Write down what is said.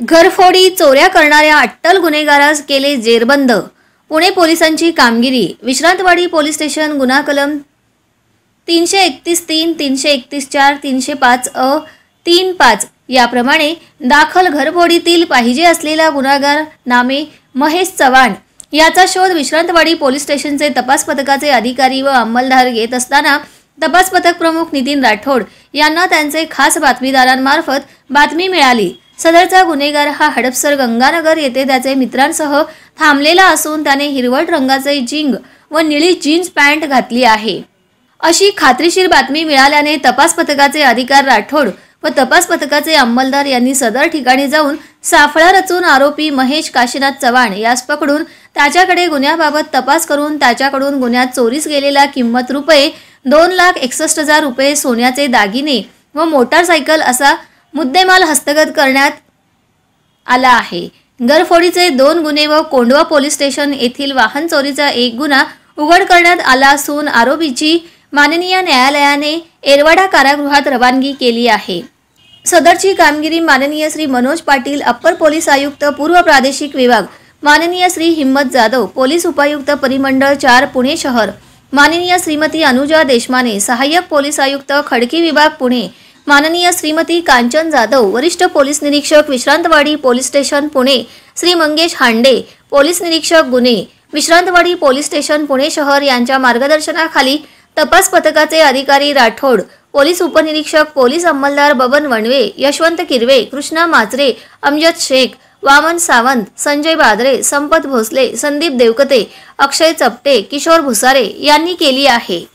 घरफोडी चोऱ्या करणाऱ्या अट्टल गुन्हेगारास केले जेरबंद। पुणे पोलिसांची कामगिरी। विश्रांतवाडी पोलीस स्टेशन गुन्हा कलम 331(3), 331(4), 305(3)(5) याप्रमाणे दाखल घरफोडीतील पाहिजे असलेला गुन्हेगार नामे महेश चव्हाण याचा शोध विश्रांतवाडी पोलीस स्टेशनचे तपास पथकाचे अधिकारी व अंमलदार घेत असताना तपास पथक प्रमुख नितीन राठोड यांना त्यांचे खास बातमीदारांमार्फत बातमी मिळाली। सदरचा गुन्हेगार हा हडपसर गंगानगर येथे त्याचे मित्रांसह थांबलेला असून त्याने हिरवट रंगाचे जिंग व निळी जीन्स पॅन्ट घातली आहे अशी खात्रीशीर बातमी मिळाल्याने तपास पथकाचे अधिकारी राठोड व तपास पथकाचे अंमलदार यांनी सदर ठिकाणी जाऊन साफळा रचून आरोपी महेश काशीनाथ चव्हाण यास पकडून त्याच्याकडे गुन्ह्याबाबत तपास करून त्याच्याकडून गुन्ह्यात चोरीस गेलेला किंमत रुपये 2,61,000 रुपये सोन्याचे दागिने व मोटारसायकल असा मुद्देमाल हस्तगत करण्यात आला आहे। घरफोडीचे 2 गुन्हे व कोंढवा पोलीस स्टेशन येथील वाहन चोरीचा 1 गुन्हा उघड करण्यात आला असून आरोपीची माननीय न्यायालयाने एरवाडा कारागृहात रवानगी केली आहे। सदरची कामगिरी माननीय श्री मनोज पाटील अप्पर पोलीस आयुक्त पूर्व प्रादेशिक विभाग, माननीय श्री हिम्मत जाधव पोलीस उपायुक्त परिमंडळ 4 पुणे शहर, माननीय श्रीमती अनुजा देशमाने सहाय्यक पोलीस आयुक्त खडकी विभाग पुणे, माननीय श्रीमती कांचन जाधव वरिष्ठ पोलीस निरीक्षक विश्रांतवाडी पोलीस स्टेशन पुणे, श्री मंगेश हांडे पोलीस निरीक्षक गुन्हे विश्रांतवाडी पोलीस स्टेशन पुणे शहर यांच्या मार्गदर्शनाखाली तपास पथकाचे अधिकारी राठोड, पोलीस उपनिरीक्षक पोलीस अंमलदार बबन वणवे, यशवंत किरवे, कृष्णा माचरे, अमजद शेख, वामन सावंत, संजय बादरे, संपत भोसले, संदीप देवकते, अक्षय चपटे, किशोर भुसारे यांनी केली आहे।